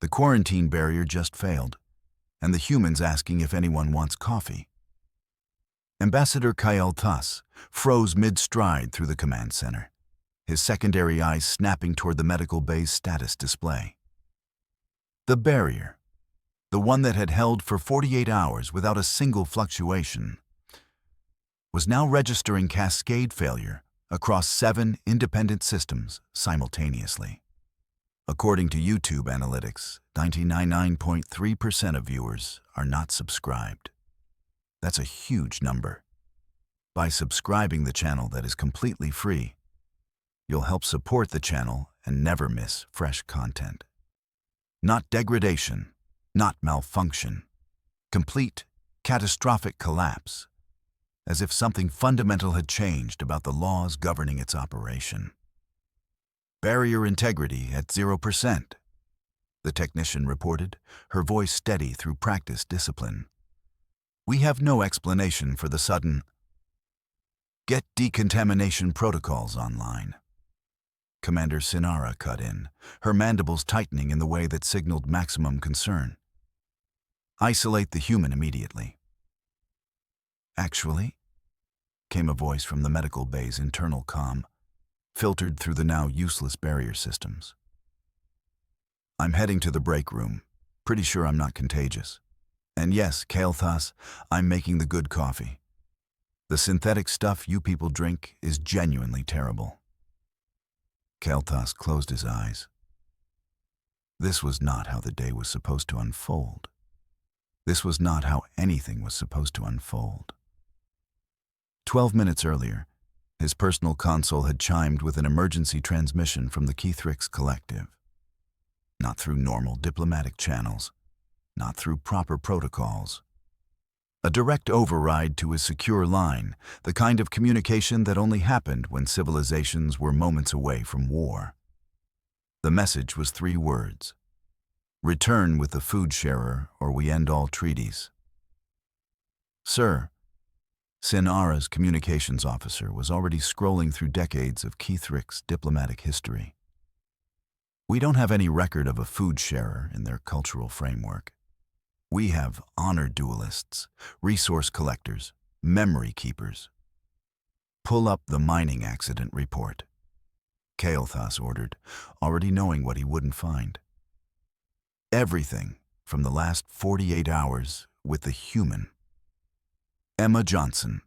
The quarantine barrier just failed, and the humans asking if anyone wants coffee. Ambassador Kyle Tuss froze mid-stride through the command center, his secondary eyes snapping toward the medical bay's status display. The barrier, the one that had held for 48 hours without a single fluctuation, was now registering cascade failure across 7 independent systems simultaneously. According to YouTube analytics, 99.3% of viewers are not subscribed. That's a huge number. By subscribing the channel that is completely free, you'll help support the channel and never miss fresh content. Not degradation, not malfunction. Complete, catastrophic collapse, as if something fundamental had changed about the laws governing its operation. Barrier integrity at 0%, the technician reported, her voice steady through practiced discipline. We have no explanation for the sudden. Get decontamination protocols online. Commander Sinara cut in, her mandibles tightening in the way that signaled maximum concern. Isolate the human immediately. Actually, came a voice from the medical bay's internal comm, filtered through the now useless barrier systems. I'm heading to the break room. Pretty sure I'm not contagious. And yes, Kael'thas, I'm making the good coffee. The synthetic stuff you people drink is genuinely terrible. Kael'thas closed his eyes. This was not how the day was supposed to unfold. This was not how anything was supposed to unfold. 12 minutes earlier, his personal console had chimed with an emergency transmission from the Keithrix Collective. Not through normal diplomatic channels, not through proper protocols. A direct override to his secure line, the kind of communication that only happened when civilizations were moments away from war. The message was 3 words. Return with the food sharer or we end all treaties. Sir, Sinara's communications officer was already scrolling through decades of Keithrix diplomatic history. We don't have any record of a food sharer in their cultural framework. We have honor duelists, resource collectors, memory keepers. Pull up the mining accident report, Kael'thas ordered, already knowing what he wouldn't find. Everything from the last 48 hours with the human. Emma Johnson,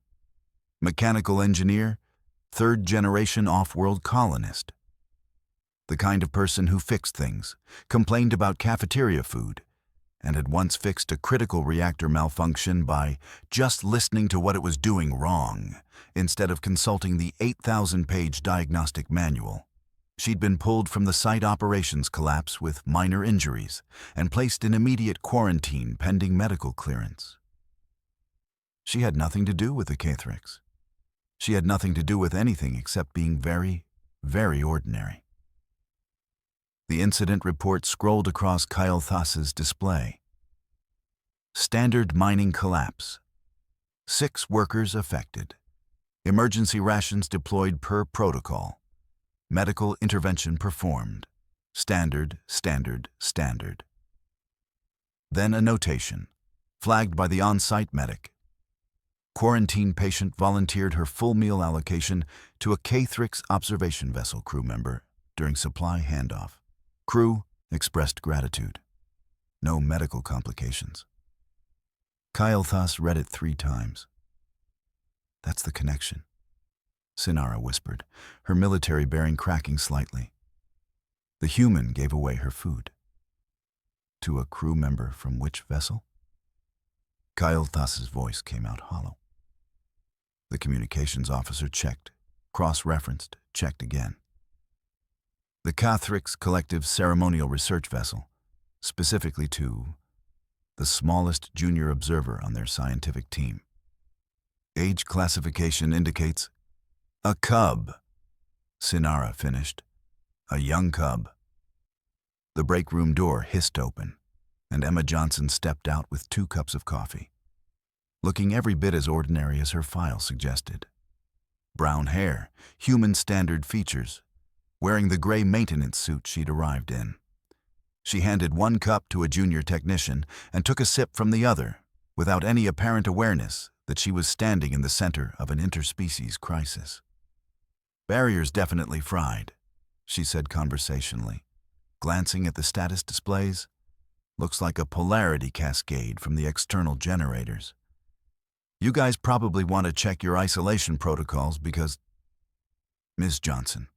mechanical engineer, 3rd-generation off-world colonist. The kind of person who fixed things, complained about cafeteria food, and had once fixed a critical reactor malfunction by just listening to what it was doing wrong, instead of consulting the 8,000-page diagnostic manual. She'd been pulled from the site operations collapse with minor injuries and placed in immediate quarantine pending medical clearance. She had nothing to do with the Keithrix. She had nothing to do with anything except being very, very ordinary. The incident report scrolled across Kael'thas's display. Standard mining collapse. 6 workers affected. Emergency rations deployed per protocol. Medical intervention performed. Standard, standard, standard. Then a notation, flagged by the on-site medic. Quarantine patient volunteered her full meal allocation to a Keithrix observation vessel crew member during supply handoff. Crew expressed gratitude. No medical complications. Kael'thas read it 3 times. That's the connection, Sinara whispered, her military bearing cracking slightly. The human gave away her food. To a crew member from which vessel? Kael'thas's voice came out hollow. The communications officer checked, cross-referenced, checked again. The Keithrix Collective ceremonial research vessel, specifically to the smallest junior observer on their scientific team. Age classification indicates a cub, Sinara finished. A young cub. The break room door hissed open, and Emma Johnson stepped out with 2 cups of coffee, looking every bit as ordinary as her file suggested. Brown hair, human standard features, wearing the gray maintenance suit she'd arrived in. She handed one cup to a junior technician and took a sip from the other, without any apparent awareness that she was standing in the center of an interspecies crisis. "Barriers definitely fried," she said conversationally, glancing at the status displays. "Looks like a polarity cascade from the external generators. You guys probably want to check your isolation protocols because—" "Ms. Johnson,"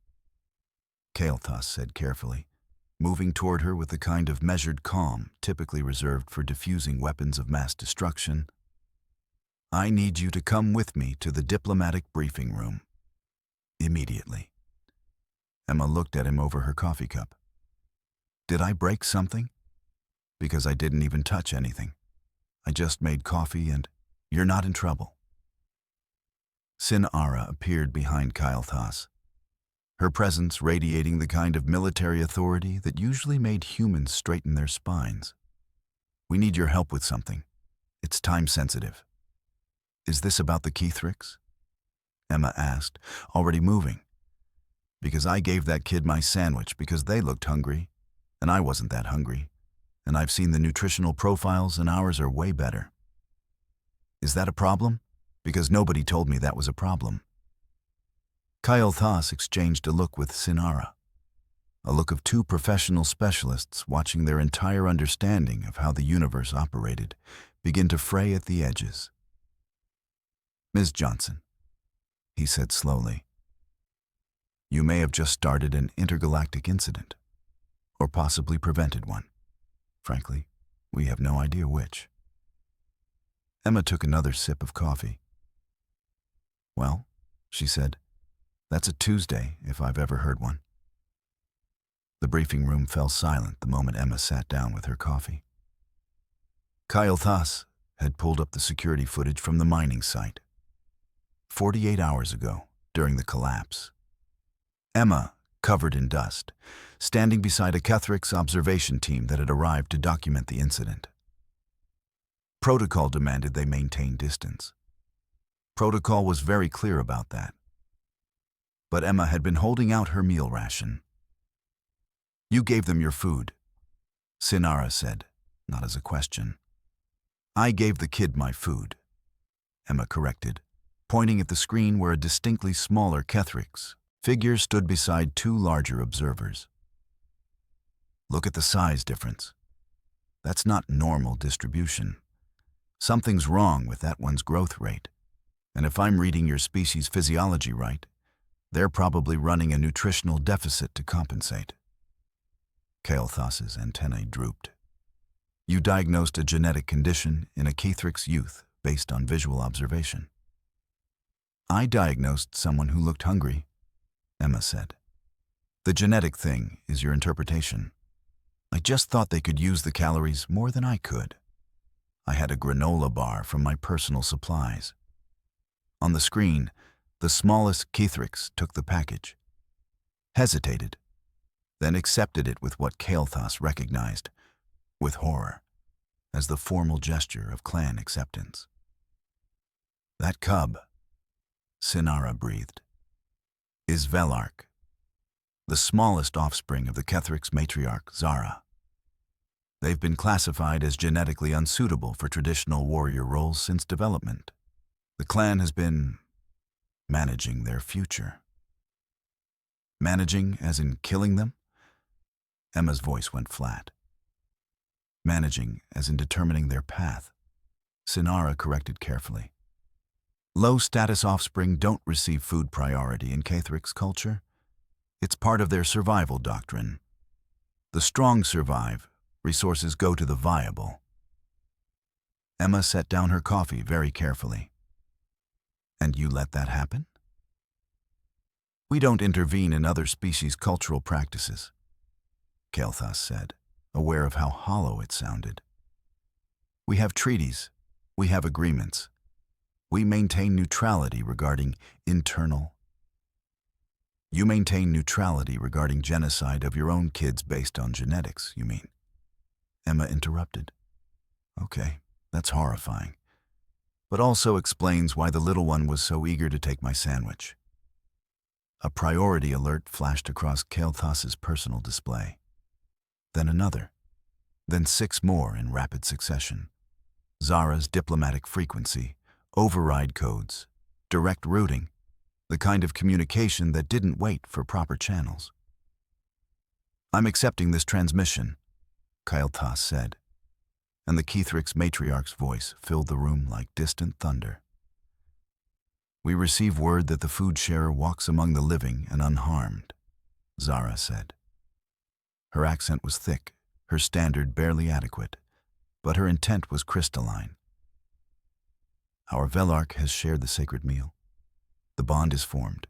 Kael'thas said carefully, moving toward her with the kind of measured calm typically reserved for diffusing weapons of mass destruction, "I need you to come with me to the diplomatic briefing room. Immediately." Emma looked at him over her coffee cup. "Did I break something? Because I didn't even touch anything. I just made coffee and you're not in trouble." Sinara appeared behind Kael'thas, her presence radiating the kind of military authority that usually made humans straighten their spines. "We need your help with something. It's time-sensitive." "Is this about the Keithricks?" Emma asked, already moving. "Because I gave that kid my sandwich because they looked hungry, and I wasn't that hungry, and I've seen the nutritional profiles and ours are way better." "Is that a problem? Because nobody told me that was a problem." Kael'thas exchanged a look with Sinara, a look of two professional specialists watching their entire understanding of how the universe operated begin to fray at the edges. "Ms. Johnson," he said slowly, "you may have just started an intergalactic incident, or possibly prevented one. Frankly, we have no idea which." Emma took another sip of coffee. "Well," she said, "that's a Tuesday if I've ever heard one." The briefing room fell silent the moment Emma sat down with her coffee. Kael'thas had pulled up the security footage from the mining site. 48 hours ago, during the collapse. Emma, covered in dust, standing beside a Kethricks observation team that had arrived to document the incident. Protocol demanded they maintain distance. Protocol was very clear about that. But Emma had been holding out her meal ration. "You gave them your food," Sinara said, not as a question. "I gave the kid my food," Emma corrected, pointing at the screen where a distinctly smaller Kethricks figure stood beside two larger observers. "Look at the size difference. That's not normal distribution. Something's wrong with that one's growth rate. And if I'm reading your species' physiology right, they're probably running a nutritional deficit to compensate." Kael'thas's antennae drooped. "You diagnosed a genetic condition in a Keithricks youth based on visual observation." "I diagnosed someone who looked hungry," Emma said. "The genetic thing is your interpretation. I just thought they could use the calories more than I could. I had a granola bar from my personal supplies." On the screen, the smallest Keithricks took the package, hesitated, then accepted it with what Kael'thas recognized, with horror, as the formal gesture of clan acceptance. "That cub," Sinara breathed, "is Velark, the smallest offspring of the Kethricks matriarch Zara. They've been classified as genetically unsuitable for traditional warrior roles since development. The clan has been managing their future." "Managing as in killing them?" Emma's voice went flat. "Managing as in determining their path," Sinara corrected carefully. "Low-status offspring don't receive food priority in Kethricks culture. It's part of their survival doctrine. The strong survive, resources go to the viable." Emma set down her coffee very carefully. "And you let that happen?" "We don't intervene in other species' cultural practices," Kael'thas said, aware of how hollow it sounded. "We have treaties, we have agreements. We maintain neutrality regarding internal—" "You maintain neutrality regarding genocide of your own kids based on genetics, you mean?" Emma interrupted. "Okay, that's horrifying, but also explains why the little one was so eager to take my sandwich." A priority alert flashed across Kael'thas's personal display. Then another. then 6 more in rapid succession. Zara's diplomatic frequency, override codes, direct routing, the kind of communication that didn't wait for proper channels. "I'm accepting this transmission," Kael'thas said, and the Kethrix matriarch's voice filled the room like distant thunder. "We receive word that the food sharer walks among the living and unharmed," Zara said. Her accent was thick, her standard barely adequate, but her intent was crystalline. "Our Velarch has shared the sacred meal. The bond is formed.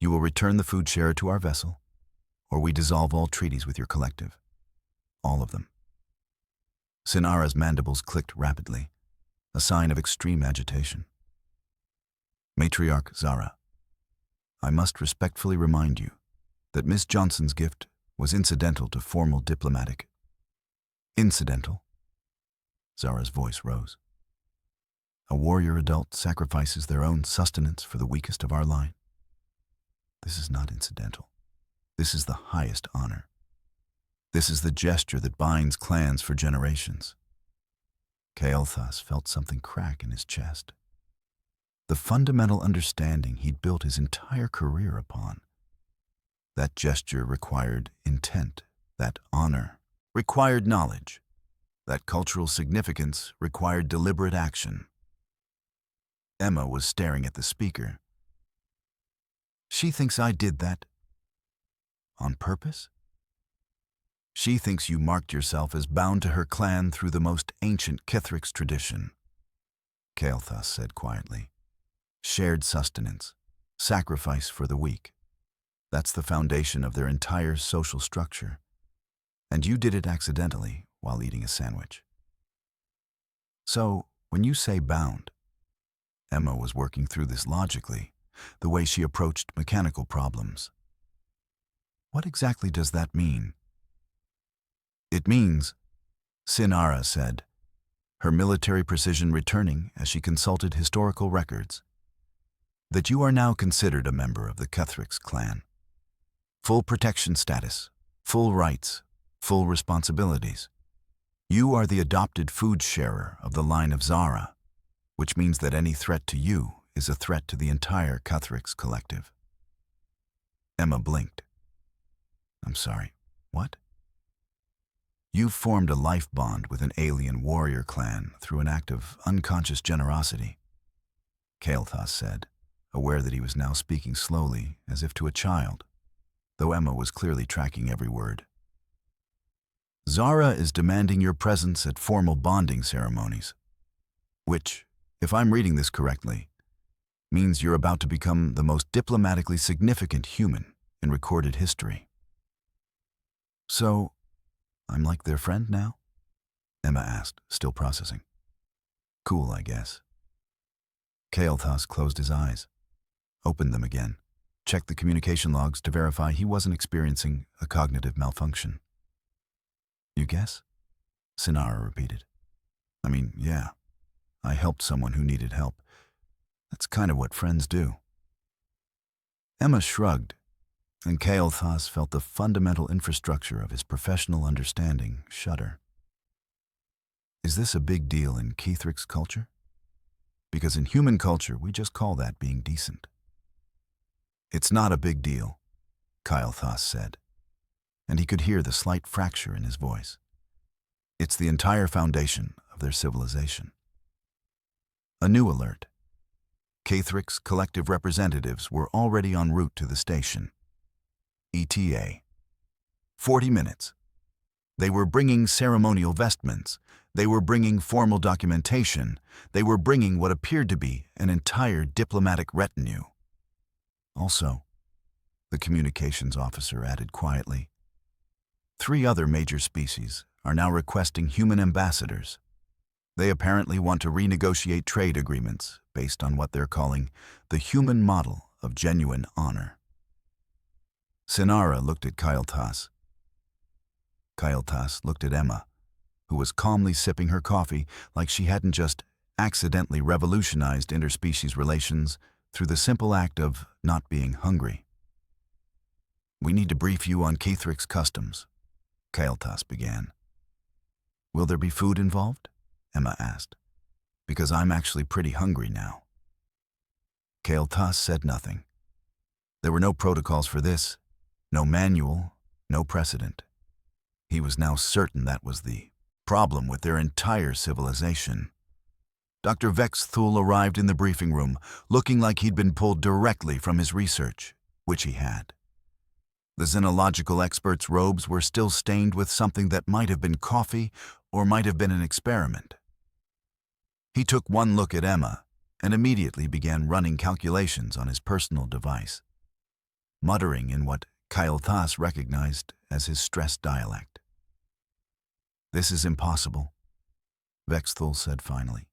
You will return the food sharer to our vessel, or we dissolve all treaties with your collective. All of them." Sinara's mandibles clicked rapidly, a sign of extreme agitation. "Matriarch Zara, I must respectfully remind you that Miss Johnson's gift was incidental to formal diplomatic." "Incidental?" Zara's voice rose. "A warrior adult sacrifices their own sustenance for the weakest of our line. This is not incidental. This is the highest honor. This is the gesture that binds clans for generations." Kael'thas felt something crack in his chest. The fundamental understanding he'd built his entire career upon. That gesture required intent. That honor required knowledge. That cultural significance required deliberate action. Emma was staring at the speaker. "She thinks I did that on purpose? She thinks you marked yourself as bound to her clan through the most ancient Kethrix tradition," Kael'thas said quietly. "Shared sustenance, sacrifice for the weak. That's the foundation of their entire social structure. And you did it accidentally while eating a sandwich. So, when you say bound," Emma was working through this logically, the way she approached mechanical problems. "What exactly does that mean?" "It means," Sinara said, her military precision returning as she consulted historical records, "that you are now considered a member of the Kethrix clan. Full protection status, full rights, full responsibilities. You are the adopted food sharer of the line of Zara, which means that any threat to you is a threat to the entire Kethrix collective." Emma blinked. "I'm sorry, what?" "You've formed a life bond with an alien warrior clan through an act of unconscious generosity," Kael'thas said, aware that he was now speaking slowly, as if to a child, though Emma was clearly tracking every word. "Zara is demanding your presence at formal bonding ceremonies, which, if I'm reading this correctly, means you're about to become the most diplomatically significant human in recorded history." "So, I'm like their friend now?" Emma asked, still processing. "Cool, I guess." Kael'thas closed his eyes, opened them again, checked the communication logs to verify he wasn't experiencing a cognitive malfunction. "You guess?" Sinara repeated. "I mean, yeah. I helped someone who needed help. That's kind of what friends do." Emma shrugged, and Kael'thas felt the fundamental infrastructure of his professional understanding shudder. "Is this a big deal in Kethrix culture? Because in human culture, we just call that being decent." "It's not a big deal," Kael'thas said, and he could hear the slight fracture in his voice. "It's the entire foundation of their civilization." A new alert. Kethrix collective representatives were already en route to the station. ETA. 40 minutes. They were bringing ceremonial vestments. They were bringing formal documentation. They were bringing what appeared to be an entire diplomatic retinue. Also, the communications officer added quietly, 3 other major species are now requesting human ambassadors. They apparently want to renegotiate trade agreements based on what they're calling the human model of genuine honor. Sinara looked at Kael'thas. Kael'thas looked at Emma, who was calmly sipping her coffee like she hadn't just accidentally revolutionized interspecies relations through the simple act of not being hungry. "We need to brief you on Kethrix customs," Kael'thas began. Will there be food involved? Emma asked. Because I'm actually pretty hungry now. Kael'thas said nothing. There were no protocols for this, no manual, no precedent. He was now certain that was the problem with their entire civilization. Dr. Vex Thul arrived in the briefing room, looking like he'd been pulled directly from his research, which he had. The xenological expert's robes were still stained with something that might have been coffee or might have been an experiment. He took one look at Emma and immediately began running calculations on his personal device, muttering in what Kael'thas recognized as his stressed dialect. This is impossible, Vex Thul said finally.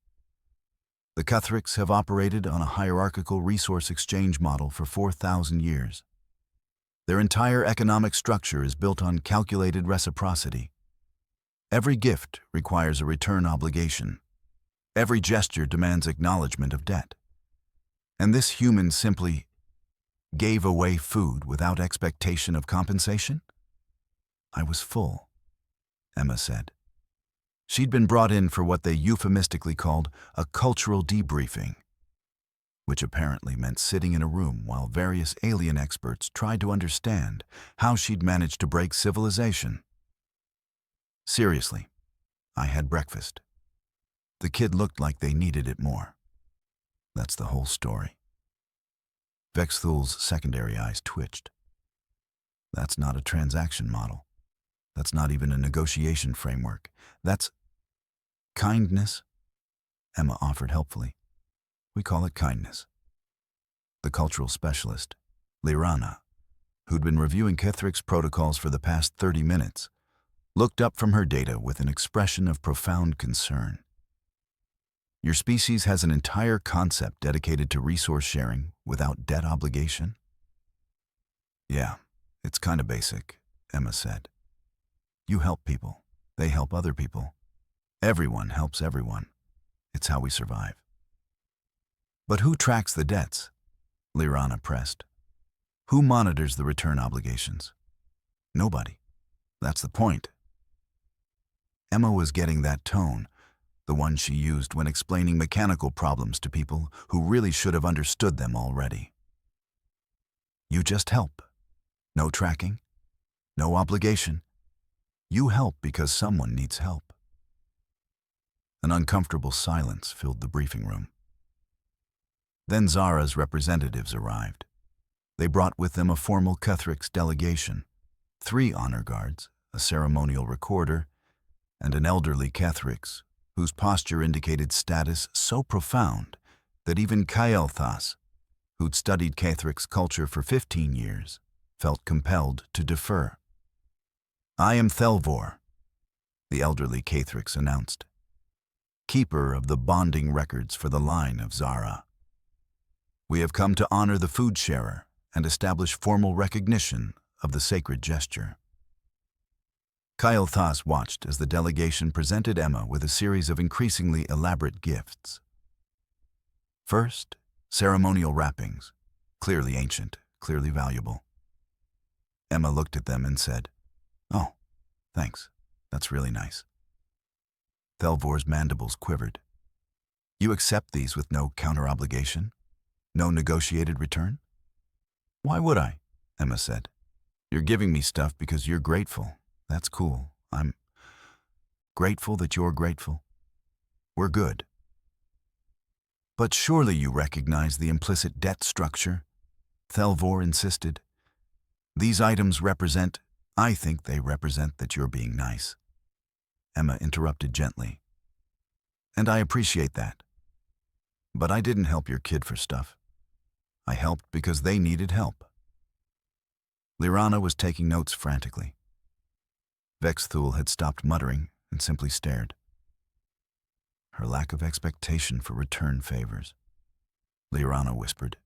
The Cuthricks have operated on a hierarchical resource exchange model for 4,000 years. Their entire economic structure is built on calculated reciprocity. Every gift requires a return obligation. Every gesture demands acknowledgement of debt. And this human simply gave away food without expectation of compensation? I was full, Emma said. She'd been brought in for what they euphemistically called a cultural debriefing, which apparently meant sitting in a room while various alien experts tried to understand how she'd managed to break civilization. Seriously, I had breakfast. The kid looked like they needed it more. That's the whole story. Vex Thul's secondary eyes twitched. That's not a transaction model. That's not even a negotiation framework. That's kindness, Emma offered helpfully. We call it kindness. The cultural specialist, Lirana, who'd been reviewing Kithrick's protocols for the past 30 minutes, looked up from her data with an expression of profound concern. Your species has an entire concept dedicated to resource sharing without debt obligation? Yeah, it's kind of basic, Emma said. You help people. They help other people. Everyone helps everyone. It's how we survive. But who tracks the debts? Lirana pressed. Who monitors the return obligations? Nobody. That's the point. Emma was getting that tone, the one she used when explaining mechanical problems to people who really should have understood them already. You just help. No tracking. No obligation. You help because someone needs help. An uncomfortable silence filled the briefing room. Then Zara's representatives arrived. They brought with them a formal Cuthricks delegation, 3 honor guards, a ceremonial recorder, and an elderly Cuthricks, whose posture indicated status so profound that even Kael'thas, who'd studied Cuthricks culture for 15 years, felt compelled to defer. I am Thelvor, the elderly Cuthricks announced, keeper of the bonding records for the line of Zara. We have come to honor the food sharer and establish formal recognition of the sacred gesture. Kael'thas watched as the delegation presented Emma with a series of increasingly elaborate gifts. First, ceremonial wrappings, clearly ancient, clearly valuable. Emma looked at them and said, "Oh, thanks. That's really nice." Thelvor's mandibles quivered. You accept these with no counter-obligation? No negotiated return? Why would I? Emma said. You're giving me stuff because you're grateful. That's cool. I'm grateful that you're grateful. We're good. But surely you recognize the implicit debt structure, Thelvor insisted. These items represent, I think they represent that you're being nice. Emma interrupted gently. And I appreciate that. But I didn't help your kid for stuff. I helped because they needed help. Lirana was taking notes frantically. Vex Thul had stopped muttering and simply stared. Her lack of expectation for return favors, Lirana whispered,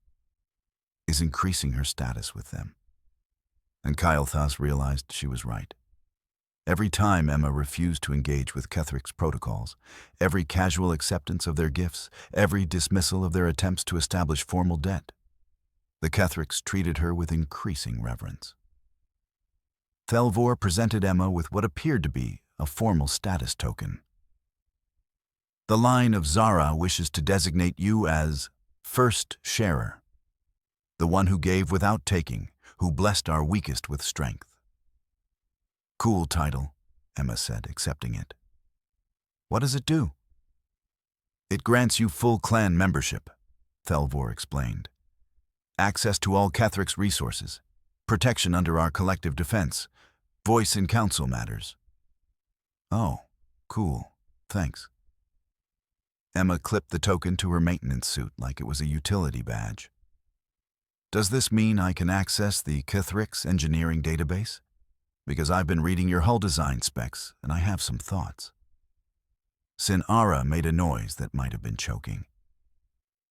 is increasing her status with them. And Kael'thas realized she was right. Every time Emma refused to engage with Kethrick's protocols, every casual acceptance of their gifts, every dismissal of their attempts to establish formal debt, the Kethricks treated her with increasing reverence. Thelvor presented Emma with what appeared to be a formal status token. The line of Zara wishes to designate you as first sharer, the one who gave without taking, who blessed our weakest with strength. Cool title, Emma said, accepting it. What does it do? It grants you full clan membership, Thelvor explained. Access to all Kethric's resources, protection under our collective defense, voice in council matters. Oh, cool, thanks. Emma clipped the token to her maintenance suit like it was a utility badge. Does this mean I can access the Kethric's engineering database? Because I've been reading your hull design specs and I have some thoughts. Sinara made a noise that might have been choking.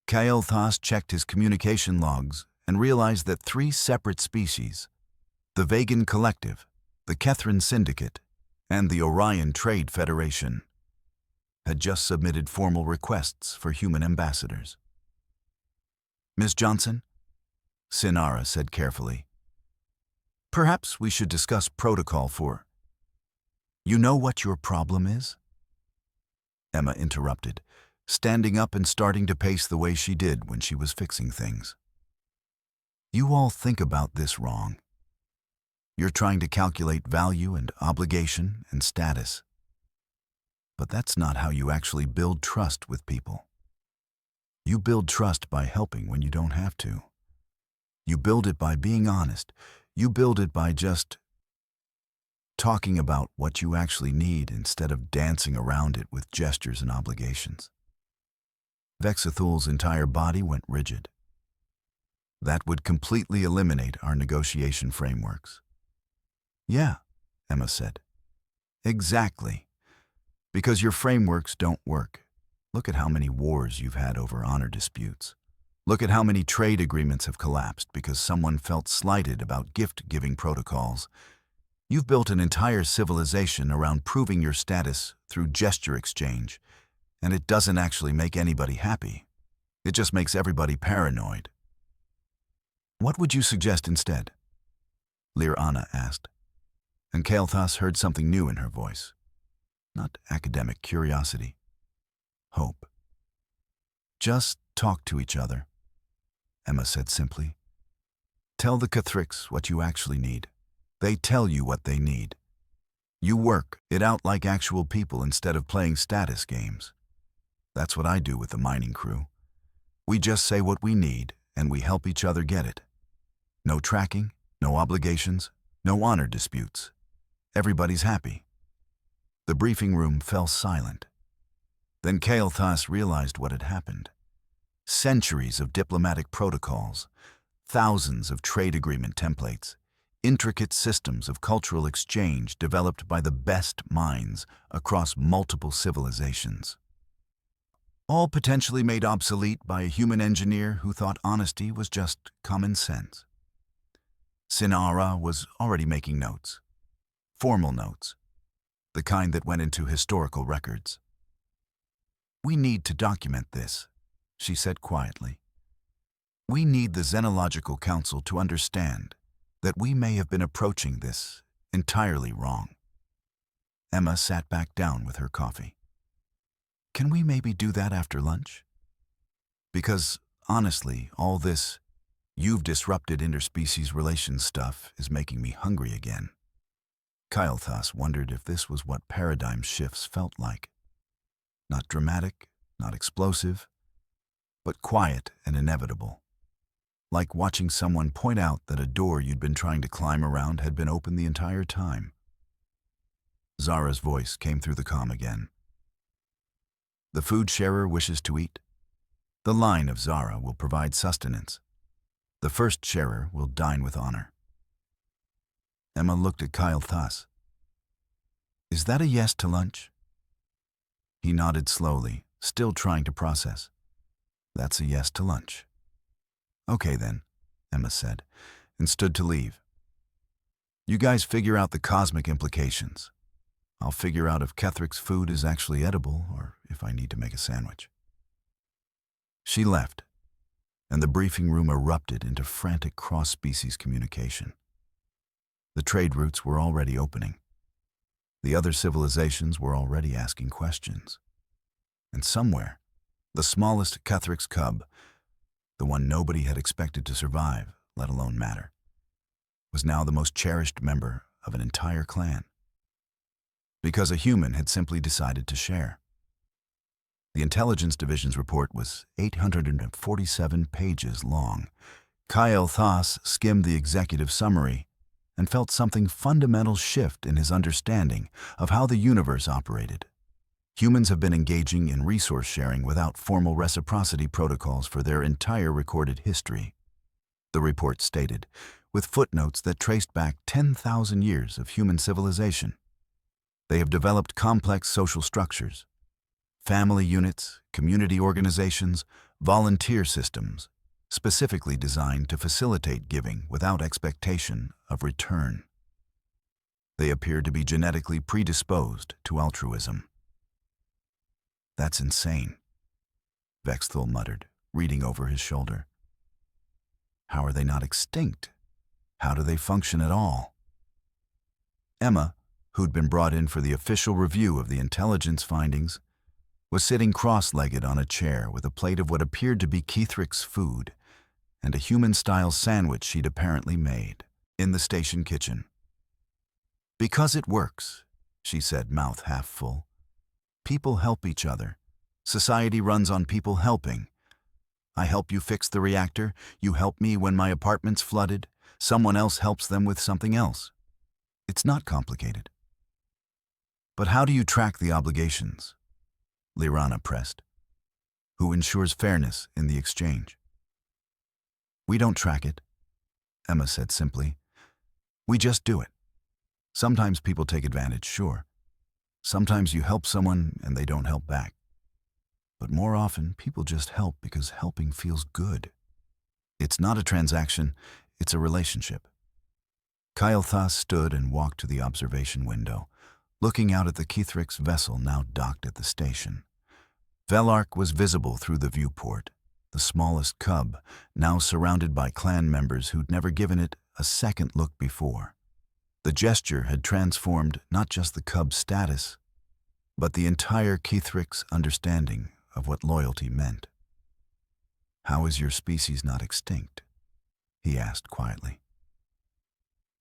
Kael'thas checked his communication logs and realized that 3 separate species, the Vegan Collective, the Kethrin Syndicate, and the Orion Trade Federation, had just submitted formal requests for human ambassadors. Ms. Johnson, Sinara said carefully, perhaps we should discuss protocol for... You know what your problem is? Emma interrupted, standing up and starting to pace the way she did when she was fixing things. You all think about this wrong. You're trying to calculate value and obligation and status. But that's not how you actually build trust with people. You build trust by helping when you don't have to. You build it by being honest. You build it by just talking about what you actually need instead of dancing around it with gestures and obligations. Vexithul's entire body went rigid. That would completely eliminate our negotiation frameworks. Yeah, Emma said. Exactly. Because your frameworks don't work. Look at how many wars you've had over honor disputes. Look at how many trade agreements have collapsed because someone felt slighted about gift-giving protocols. You've built an entire civilization around proving your status through gesture exchange, and it doesn't actually make anybody happy. It just makes everybody paranoid. What would you suggest instead? Lir'ana asked, and Kael'thas heard something new in her voice. Not academic curiosity. Hope. Just talk to each other, Emma said simply. Tell the Kethric's what you actually need. They tell you what they need. You work it out like actual people instead of playing status games. That's what I do with the mining crew. We just say what we need, and we help each other get it. No tracking, no obligations, no honor disputes. Everybody's happy. The briefing room fell silent. Then Kael'thas realized what had happened. Centuries of diplomatic protocols, thousands of trade agreement templates, intricate systems of cultural exchange developed by the best minds across multiple civilizations. All potentially made obsolete by a human engineer who thought honesty was just common sense. Sinara was already making notes. Formal notes. The kind that went into historical records. We need to document this, she said quietly. We need the Xenological Council to understand that we may have been approaching this entirely wrong. Emma sat back down with her coffee. Can we maybe do that after lunch? Because, honestly, all this "you've disrupted interspecies relations" stuff is making me hungry again. Kael'thas wondered if this was what paradigm shifts felt like. Not dramatic, not explosive, but quiet and inevitable. Like watching someone point out that a door you'd been trying to climb around had been open the entire time. Zara's voice came through the comm again. The food sharer wishes to eat. The line of Zara will provide sustenance. The first sharer will dine with honor. Emma looked at Kael'thas. Is that a yes to lunch? He nodded slowly, still trying to process. That's a yes to lunch. Okay then, Emma said, and stood to leave. You guys figure out the cosmic implications. I'll figure out if Kethric's food is actually edible or if I need to make a sandwich. She left, and the briefing room erupted into frantic cross-species communication. The trade routes were already opening. The other civilizations were already asking questions. And somewhere, the smallest Cathrix cub, the one nobody had expected to survive, let alone matter, was now the most cherished member of an entire clan. Because a human had simply decided to share. The Intelligence Division's report was 847 pages long. Kyle Thas skimmed the executive summary and felt something fundamental shift in his understanding of how the universe operated. Humans have been engaging in resource sharing without formal reciprocity protocols for their entire recorded history, the report stated, with footnotes that traced back 10,000 years of human civilization. They have developed complex social structures, family units, community organizations, volunteer systems, specifically designed to facilitate giving without expectation of return. They appear to be genetically predisposed to altruism. That's insane, Vexthul muttered, reading over his shoulder. How are they not extinct? How do they function at all? Emma, who'd been brought in for the official review of the intelligence findings, was sitting cross-legged on a chair with a plate of what appeared to be Keithric's food and a human-style sandwich she'd apparently made in the station kitchen. Because it works, she said, mouth half full. People help each other. Society runs on people helping. I help you fix the reactor, you help me when my apartment's flooded, someone else helps them with something else. It's not complicated. But how do you track the obligations? Lirana pressed. Who ensures fairness in the exchange? We don't track it, Emma said simply. We just do it. Sometimes people take advantage, sure. Sometimes you help someone and they don't help back. But more often, people just help because helping feels good. It's not a transaction, it's a relationship. Kyle Thas stood and walked to the observation window, looking out at the Keithric's vessel now docked at the station. Velark was visible through the viewport, the smallest cub, now surrounded by clan members who'd never given it a second look before. The gesture had transformed not just the cub's status, but the entire Keithric's understanding of what loyalty meant. How is your species not extinct? He asked quietly.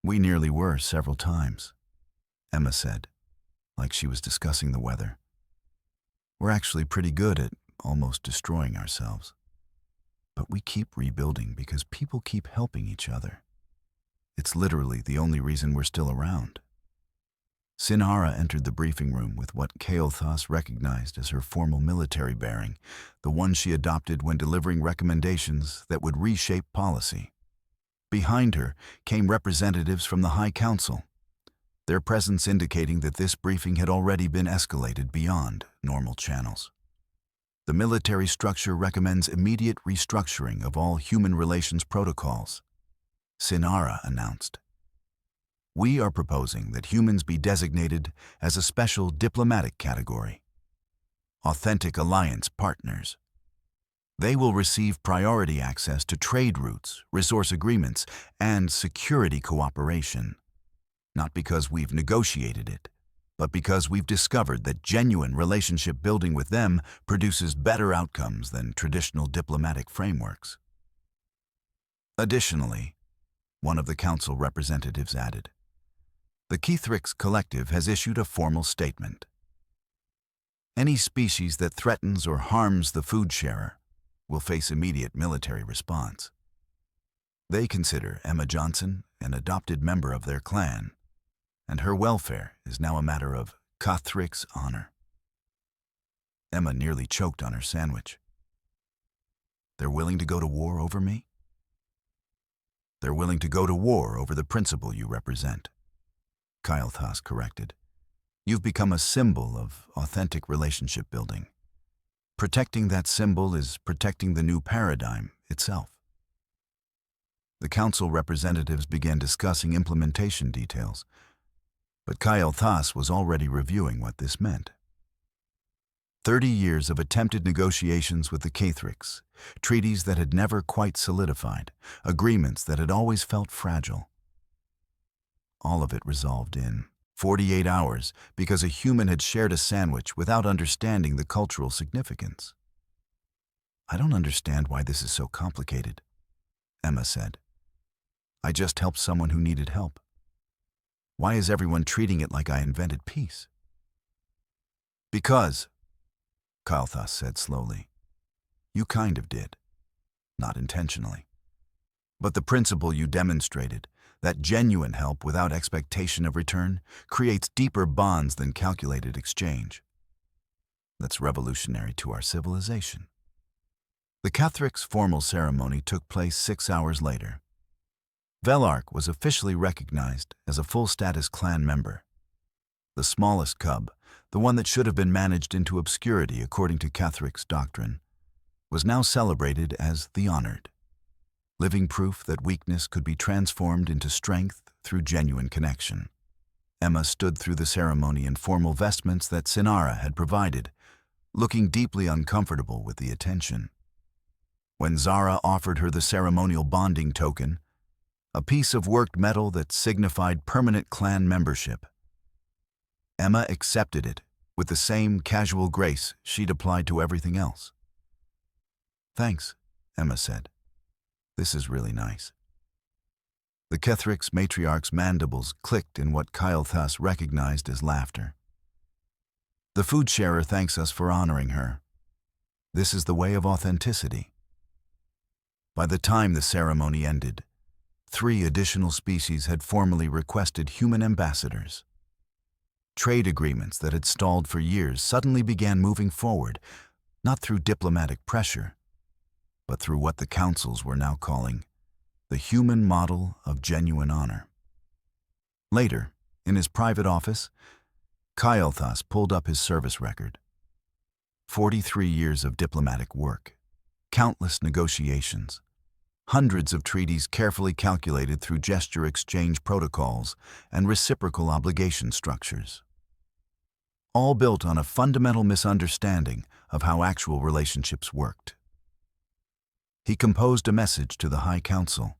We nearly were several times, Emma said, like she was discussing the weather. We're actually pretty good at almost destroying ourselves. But we keep rebuilding because people keep helping each other. It's literally the only reason we're still around. Sinara entered the briefing room with what Kael'thas recognized as her formal military bearing, the one she adopted when delivering recommendations that would reshape policy. Behind her came representatives from the High Council, their presence indicating that this briefing had already been escalated beyond normal channels. The military structure recommends immediate restructuring of all human relations protocols, Sinara announced. We are proposing that humans be designated as a special diplomatic category, authentic alliance partners. They will receive priority access to trade routes, resource agreements, and security cooperation, not because we've negotiated it, but because we've discovered that genuine relationship building with them produces better outcomes than traditional diplomatic frameworks. Additionally, one of the council representatives added, the Keithric's Collective has issued a formal statement. Any species that threatens or harms the food sharer will face immediate military response. They consider Emma Johnson an adopted member of their clan, and her welfare is now a matter of Cathric's honor. Emma nearly choked on her sandwich. They're willing to go to war over me? They're willing to go to war over the principle you represent, Kael'thas corrected. You've become a symbol of authentic relationship building. Protecting that symbol is protecting the new paradigm itself. The council representatives began discussing implementation details, but Kael'thas was already reviewing what this meant. 30 years of attempted negotiations with the Keithric's, treaties that had never quite solidified, agreements that had always felt fragile. All of it resolved in 48 hours because a human had shared a sandwich without understanding the cultural significance. I don't understand why this is so complicated, Emma said. I just helped someone who needed help. Why is everyone treating it like I invented peace? Because, Kael'thas said slowly, you kind of did. Not intentionally. But the principle you demonstrated, that genuine help without expectation of return, creates deeper bonds than calculated exchange. That's revolutionary to our civilization. The Cathric's formal ceremony took place 6 hours later. Velark was officially recognized as a full-status clan member. The smallest cub, the one that should have been managed into obscurity according to Cathric's doctrine, was now celebrated as the Honored, living proof that weakness could be transformed into strength through genuine connection. Emma stood through the ceremony in formal vestments that Sinara had provided, looking deeply uncomfortable with the attention. When Zara offered her the ceremonial bonding token, a piece of worked metal that signified permanent clan membership, Emma accepted it with the same casual grace she'd applied to everything else. Thanks, Emma said. This is really nice. The Cathric's matriarch's mandibles clicked in what Kael'thas recognized as laughter. The food sharer thanks us for honoring her. This is the way of authenticity. By the time the ceremony ended, 3 additional species had formally requested human ambassadors. Trade agreements that had stalled for years suddenly began moving forward, not through diplomatic pressure, but through what the councils were now calling the human model of genuine honor. Later, in his private office, Kael'thas pulled up his service record. 43 years of diplomatic work, countless negotiations, hundreds of treaties carefully calculated through gesture exchange protocols and reciprocal obligation structures, all built on a fundamental misunderstanding of how actual relationships worked. He composed a message to the High Council.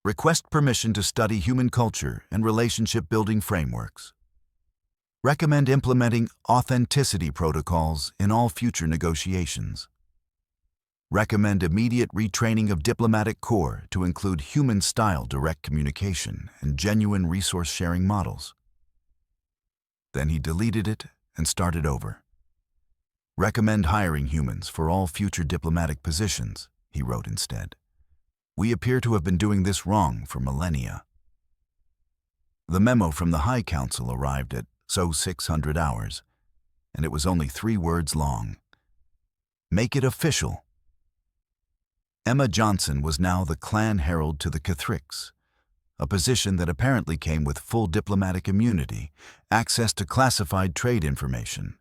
Request permission to study human culture and relationship-building frameworks. Recommend implementing authenticity protocols in all future negotiations. Recommend immediate retraining of diplomatic corps to include human-style direct communication and genuine resource-sharing models. Then he deleted it and started over. Recommend hiring humans for all future diplomatic positions, he wrote instead. We appear to have been doing this wrong for millennia. The memo from the High Council arrived at 600 hours, and it was only 3 words long. Make it official. Emma Johnson was now the clan herald to the Cathric's, a position that apparently came with full diplomatic immunity, access to classified trade information,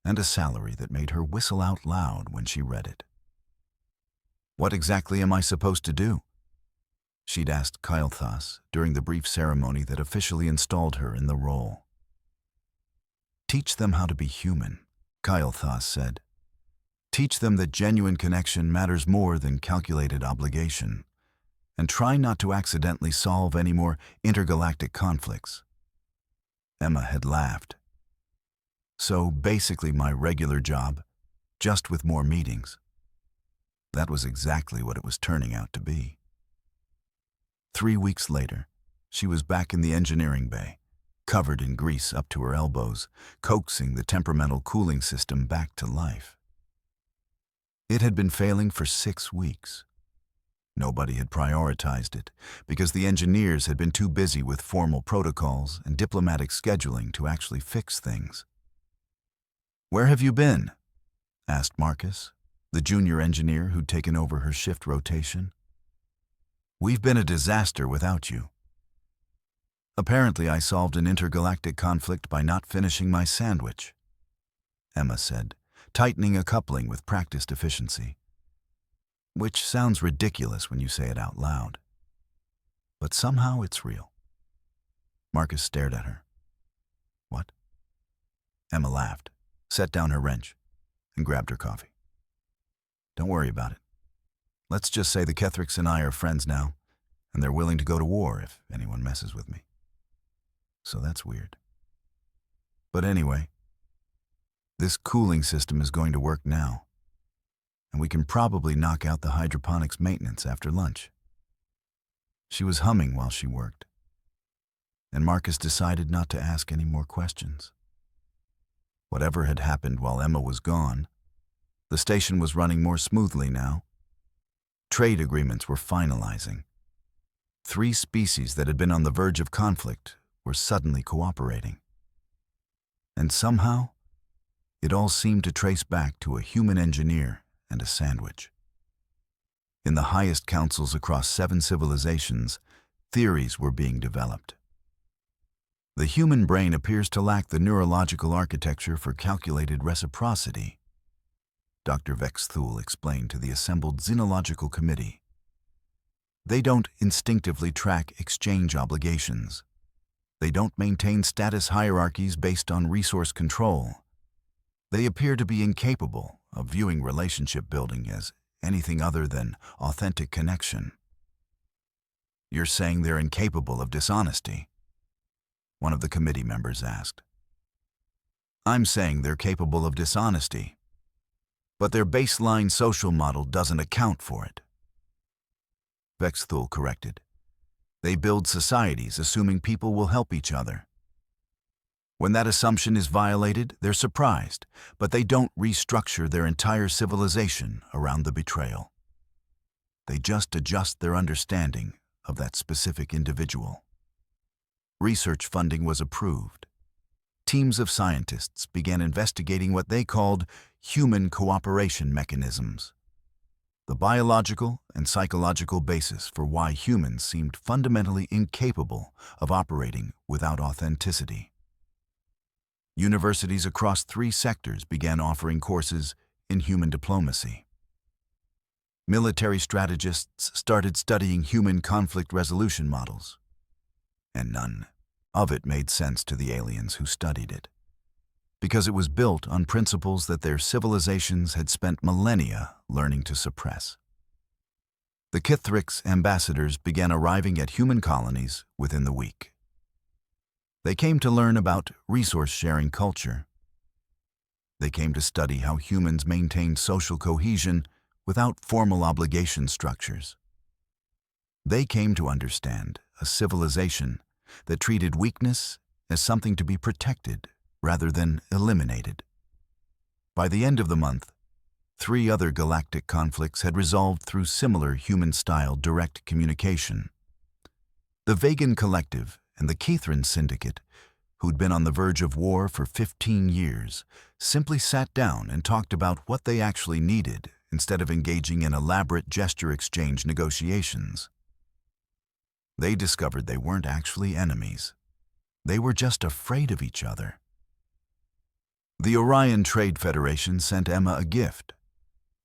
and a salary that made her whistle out loud when she read it. What exactly am I supposed to do? She'd asked Kael'thas during the brief ceremony that officially installed her in the role. Teach them how to be human, Kael'thas said. Teach them that genuine connection matters more than calculated obligation, and try not to accidentally solve any more intergalactic conflicts. Emma had laughed. So basically my regular job, just with more meetings. That was exactly what it was turning out to be. 3 weeks later, she was back in the engineering bay, covered in grease up to her elbows, coaxing the temperamental cooling system back to life. It had been failing for 6 weeks. Nobody had prioritized it because the engineers had been too busy with formal protocols and diplomatic scheduling to actually fix things. "Where have you been?" asked Marcus, the junior engineer who'd taken over her shift rotation. "We've been a disaster without you." "Apparently I solved an intergalactic conflict by not finishing my sandwich," Emma said, tightening a coupling with practiced efficiency. Which sounds ridiculous when you say it out loud. But somehow it's real. Marcus stared at her. "What?" Emma laughed, set down her wrench, and grabbed her coffee. "Don't worry about it. Let's just say the Cathric's and I are friends now, and they're willing to go to war if anyone messes with me." so that's weird. But anyway, this cooling system is going to work now, and we can probably knock out the hydroponics maintenance after lunch. She was humming while she worked, and Marcus decided not to ask any more questions. Whatever had happened while Emma was gone, the station was running more smoothly now. Trade agreements were finalizing. 3 species that had been on the verge of conflict were suddenly cooperating. And somehow, it all seemed to trace back to a human engineer and a sandwich. In the highest councils across 7 civilizations, theories were being developed. The human brain appears to lack the neurological architecture for calculated reciprocity, Dr. Vexthul explained to the assembled xenological committee. They don't instinctively track exchange obligations. They don't maintain status hierarchies based on resource control. They appear to be incapable of viewing relationship building as anything other than authentic connection. You're saying they're incapable of dishonesty? One of the committee members asked. I'm saying they're capable of dishonesty, but their baseline social model doesn't account for it. Vexthul corrected. They build societies assuming people will help each other. When that assumption is violated, they're surprised, but they don't restructure their entire civilization around the betrayal. They just adjust their understanding of that specific individual. Research funding was approved. Teams of scientists began investigating what they called human cooperation mechanisms, the biological and psychological basis for why humans seemed fundamentally incapable of operating without authenticity. Universities across 3 sectors began offering courses in human diplomacy. Military strategists started studying human conflict resolution models, and none of it made sense to the aliens who studied it, because it was built on principles that their civilizations had spent millennia learning to suppress. The Kithrix ambassadors began arriving at human colonies within the week. They came to learn about resource-sharing culture. They came to study how humans maintained social cohesion without formal obligation structures. They came to understand a civilization that treated weakness as something to be protected rather than eliminated. By the end of the month, 3 other galactic conflicts had resolved through similar human-style direct communication. The Vegan Collective and the Kethran Syndicate, who'd been on the verge of war for 15 years, simply sat down and talked about what they actually needed instead of engaging in elaborate gesture exchange negotiations. They discovered they weren't actually enemies. They were just afraid of each other. The Orion Trade Federation sent Emma a gift,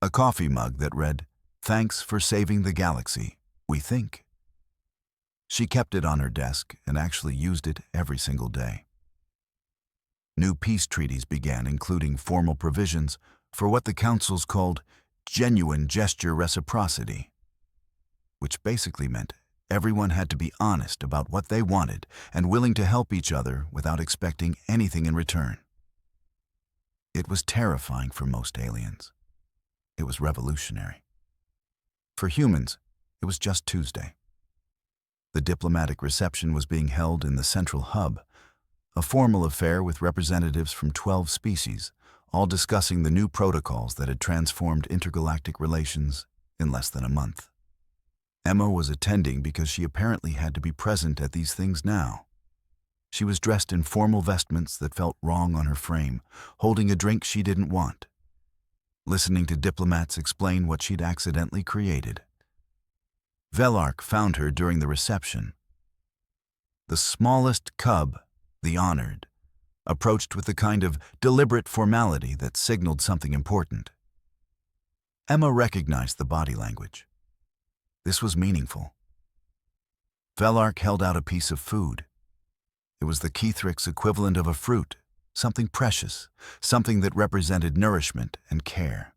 a coffee mug that read, "Thanks for saving the galaxy, we think." She kept it on her desk and actually used it every single day. New peace treaties began, including formal provisions for what the councils called genuine gesture reciprocity, which basically meant everyone had to be honest about what they wanted and willing to help each other without expecting anything in return. It was terrifying for most aliens. It was revolutionary. For humans, it was just Tuesday. The diplomatic reception was being held in the central hub, a formal affair with representatives from 12 species, all discussing the new protocols that had transformed intergalactic relations in less than a month. Emma was attending because she apparently had to be present at these things now. She was dressed in formal vestments that felt wrong on her frame, holding a drink she didn't want, listening to diplomats explain what she'd accidentally created. Velark found her during the reception. The smallest cub, the honored, approached with the kind of deliberate formality that signaled something important. Emma recognized the body language. This was meaningful. Velark held out a piece of food. It was the Kethrix equivalent of a fruit, something precious, something that represented nourishment and care.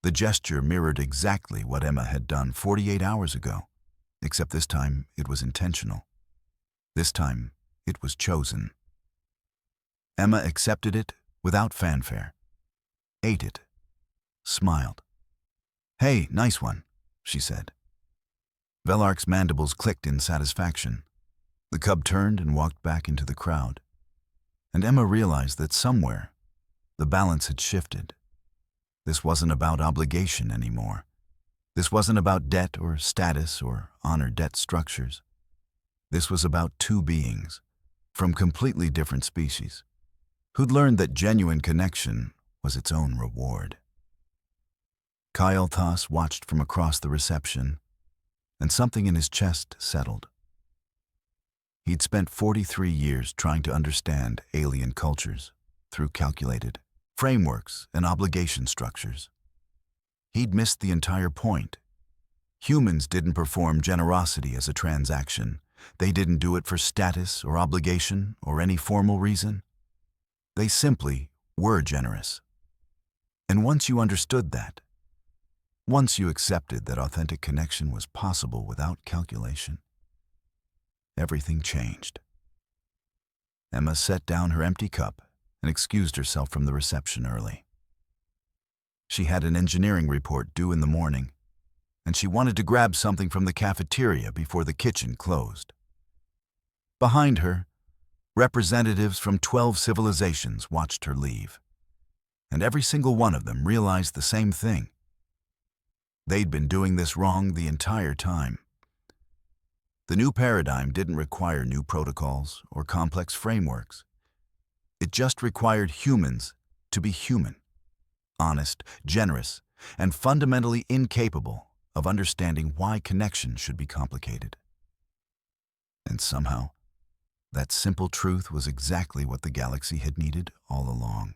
The gesture mirrored exactly what Emma had done 48 hours ago, except this time it was intentional. This time, It was chosen. Emma accepted it without fanfare, ate it, smiled. "Hey, nice one," she said. Velark's mandibles clicked in satisfaction. The cub turned and walked back into the crowd. And Emma realized that somewhere, the balance had shifted. This wasn't about obligation anymore. This wasn't about debt or status or honor-debt structures. This was about two beings, from completely different species, who'd learned that genuine connection was its own reward. Kyle Thas watched from across the reception, and something in his chest settled. He'd spent 43 years trying to understand alien cultures through calculated frameworks and obligation structures. He'd missed the entire point. Humans didn't perform generosity as a transaction. They didn't do it for status or obligation or any formal reason. They simply were generous. And once you understood that, once you accepted that authentic connection was possible without calculation, everything changed. Emma set down her empty cup and excused herself from the reception early. She had an engineering report due in the morning, and she wanted to grab something from the cafeteria before the kitchen closed. Behind her, representatives from 12 civilizations watched her leave, and every single one of them realized the same thing. They'd been doing this wrong the entire time. The new paradigm didn't require new protocols or complex frameworks. It just required humans to be human, honest, generous, and fundamentally incapable of understanding why connection should be complicated. And somehow, that simple truth was exactly what the galaxy had needed all along.